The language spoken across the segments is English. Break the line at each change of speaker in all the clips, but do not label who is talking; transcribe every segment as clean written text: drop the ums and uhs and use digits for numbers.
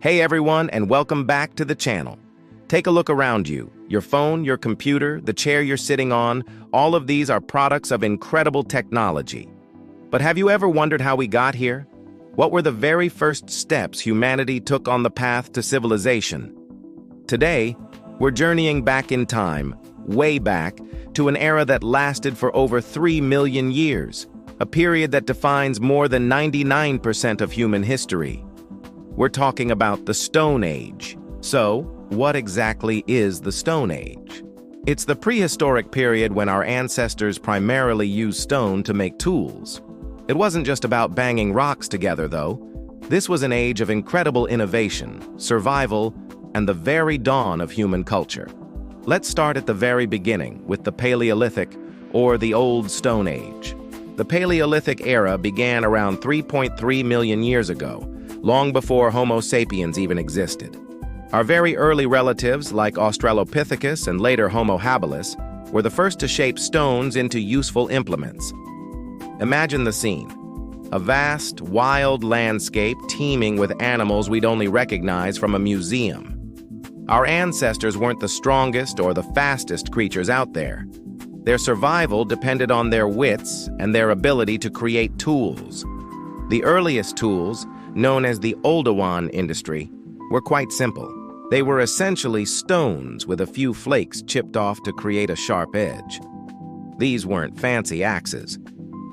Hey everyone, and welcome back to the channel. Take a look around you. Your phone, your computer, the chair you're sitting on, all of these are products of incredible technology. But have you ever wondered how we got here? What were the very first steps humanity took on the path to civilization? Today, we're journeying back in time, way back, to an era that lasted for over 3 million years, a period that defines more than 99% of human history. We're talking about the Stone Age. So, what exactly is the Stone Age? It's the prehistoric period when our ancestors primarily used stone to make tools. It wasn't just about banging rocks together, though. This was an age of incredible innovation, survival, and the very dawn of human culture. Let's start at the very beginning with the Paleolithic, or the Old Stone Age. The Paleolithic era began around 3.3 million years ago, long before Homo sapiens even existed. Our very early relatives, like Australopithecus and later Homo habilis, were the first to shape stones into useful implements. Imagine the scene. A vast, wild landscape teeming with animals we'd only recognize from a museum. Our ancestors weren't the strongest or the fastest creatures out there. Their survival depended on their wits and their ability to create tools. The earliest tools, known as the Oldowan industry, were quite simple. They were essentially stones with a few flakes chipped off to create a sharp edge. These weren't fancy axes.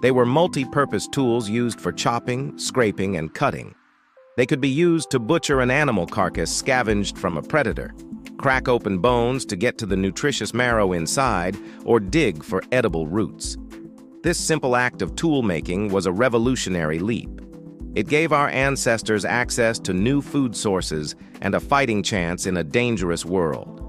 They were multi-purpose tools used for chopping, scraping, and cutting. They could be used to butcher an animal carcass scavenged from a predator, crack open bones to get to the nutritious marrow inside, or dig for edible roots. This simple act of tool-making was a revolutionary leap. It gave our ancestors access to new food sources and a fighting chance in a dangerous world.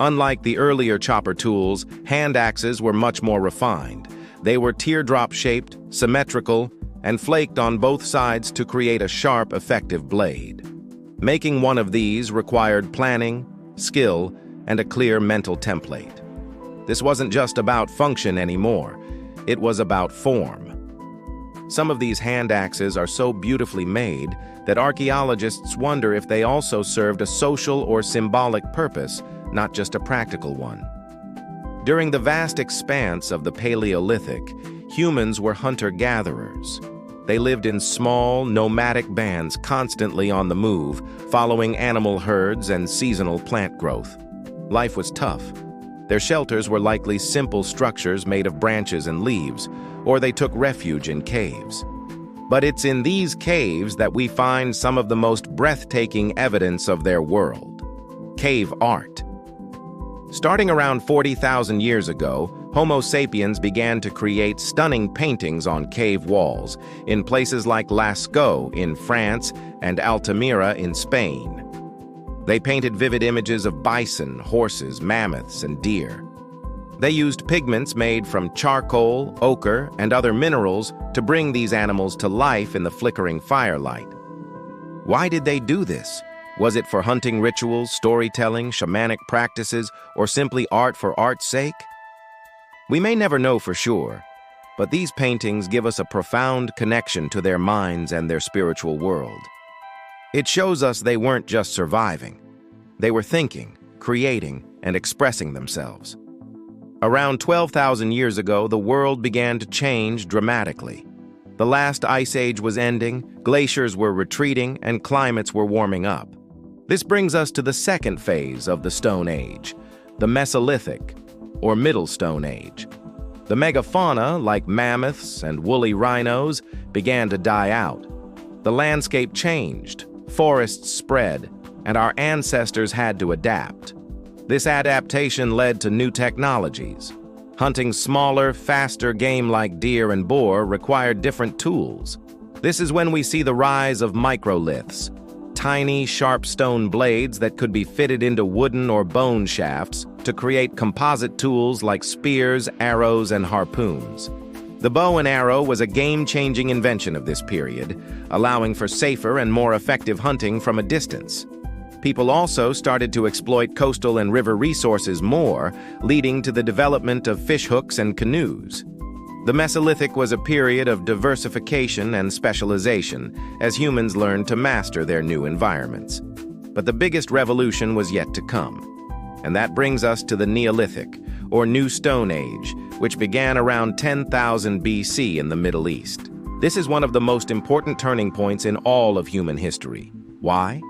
Unlike the earlier chopper tools, hand axes were much more refined. They were teardrop-shaped, symmetrical, and flaked on both sides to create a sharp, effective blade. Making one of these required planning, skill, and a clear mental template. This wasn't just about function anymore. It was about form. Some of these hand axes are so beautifully made that archaeologists wonder if they also served a social or symbolic purpose, not just a practical one. During the vast expanse of the Paleolithic, humans were hunter-gatherers. They lived in small, nomadic bands constantly on the move, following animal herds and seasonal plant growth. Life was tough. Their shelters were likely simple structures made of branches and leaves, or they took refuge in caves. But it's in these caves that we find some of the most breathtaking evidence of their world: cave art. Starting around 40,000 years ago, Homo sapiens began to create stunning paintings on cave walls in places like Lascaux in France and Altamira in Spain. They painted vivid images of bison, horses, mammoths, and deer. They used pigments made from charcoal, ochre, and other minerals to bring these animals to life in the flickering firelight. Why did they do this? Was it for hunting rituals, storytelling, shamanic practices, or simply art for art's sake? We may never know for sure, but these paintings give us a profound connection to their minds and their spiritual world. It shows us they weren't just surviving. They were thinking, creating, and expressing themselves. Around 12,000 years ago, the world began to change dramatically. The last ice age was ending, glaciers were retreating, and climates were warming up. This brings us to the second phase of the Stone Age, the Mesolithic, or Middle Stone Age. The megafauna, like mammoths and woolly rhinos, began to die out. The landscape changed, forests spread, and our ancestors had to adapt. This adaptation led to new technologies. Hunting smaller, faster game like deer and boar required different tools. This is when we see the rise of microliths, tiny, sharp stone blades that could be fitted into wooden or bone shafts to create composite tools like spears, arrows, and harpoons. The bow and arrow was a game-changing invention of this period, allowing for safer and more effective hunting from a distance. People also started to exploit coastal and river resources more, leading to the development of fishhooks and canoes. The Mesolithic was a period of diversification and specialization as humans learned to master their new environments. But the biggest revolution was yet to come. And that brings us to the Neolithic, or New Stone Age, which began around 10,000 BC in the Middle East. This is one of the most important turning points in all of human history. Why?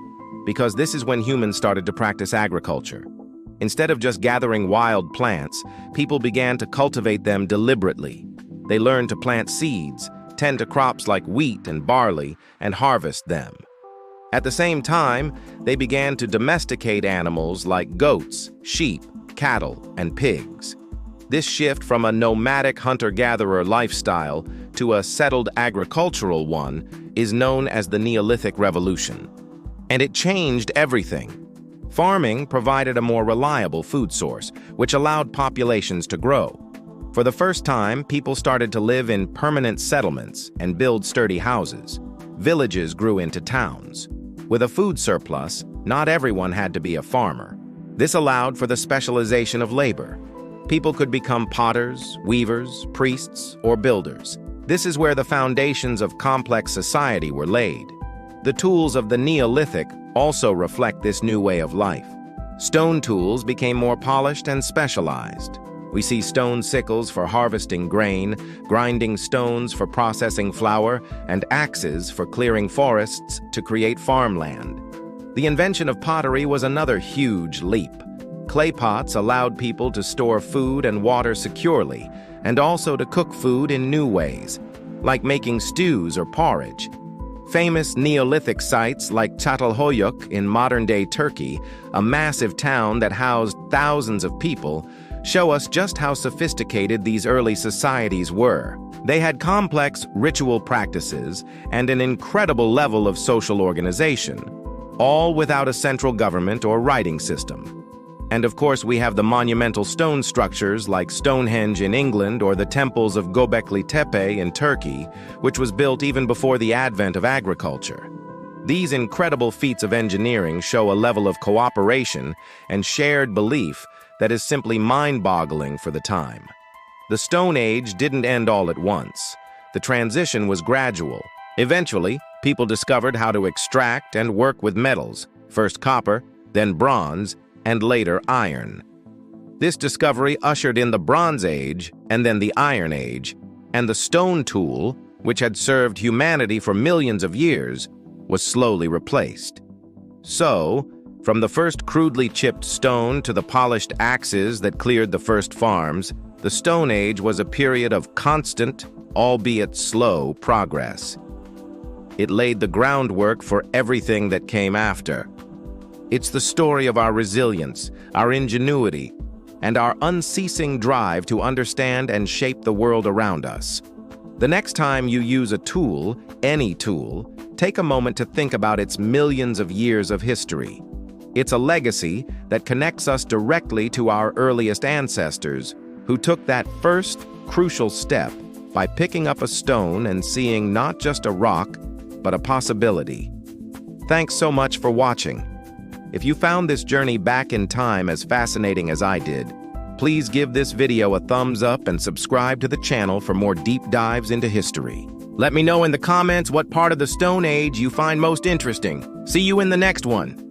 Because this is when humans started to practice agriculture. Instead of just gathering wild plants, people began to cultivate them deliberately. They learned to plant seeds, tend to crops like wheat and barley, and harvest them. At the same time, they began to domesticate animals like goats, sheep, cattle, and pigs. This shift from a nomadic hunter-gatherer lifestyle to a settled agricultural one is known as the Neolithic Revolution. And it changed everything. Farming provided a more reliable food source, which allowed populations to grow. For the first time, people started to live in permanent settlements and build sturdy houses. Villages grew into towns. With a food surplus, not everyone had to be a farmer. This allowed for the specialization of labor. People could become potters, weavers, priests, or builders. This is where the foundations of complex society were laid. The tools of the Neolithic also reflect this new way of life. Stone tools became more polished and specialized. We see stone sickles for harvesting grain, grinding stones for processing flour, and axes for clearing forests to create farmland. The invention of pottery was another huge leap. Clay pots allowed people to store food and water securely, and also to cook food in new ways, like making stews or porridge. Famous Neolithic sites like Çatalhöyük in modern-day Turkey, a massive town that housed thousands of people, show us just how sophisticated these early societies were. They had complex ritual practices and an incredible level of social organization, all without a central government or writing system. And of course, we have the monumental stone structures like Stonehenge in England or the temples of Göbekli Tepe in Turkey, which was built even before the advent of agriculture. These incredible feats of engineering show a level of cooperation and shared belief that is simply mind-boggling for the time. The Stone Age didn't end all at once. The transition was gradual. Eventually, people discovered how to extract and work with metals, first copper, then bronze, and later iron. This discovery ushered in the Bronze Age and then the Iron Age, and the stone tool, which had served humanity for millions of years, was slowly replaced. So, from the first crudely chipped stone to the polished axes that cleared the first farms, the Stone Age was a period of constant, albeit slow, progress. It laid the groundwork for everything that came after. It's the story of our resilience, our ingenuity, and our unceasing drive to understand and shape the world around us. The next time you use a tool, any tool, take a moment to think about its millions of years of history. It's a legacy that connects us directly to our earliest ancestors, who took that first crucial step by picking up a stone and seeing not just a rock, but a possibility. Thanks so much for watching. If you found this journey back in time as fascinating as I did, please give this video a thumbs up and subscribe to the channel for more deep dives into history. Let me know in the comments what part of the Stone Age you find most interesting. See you in the next one.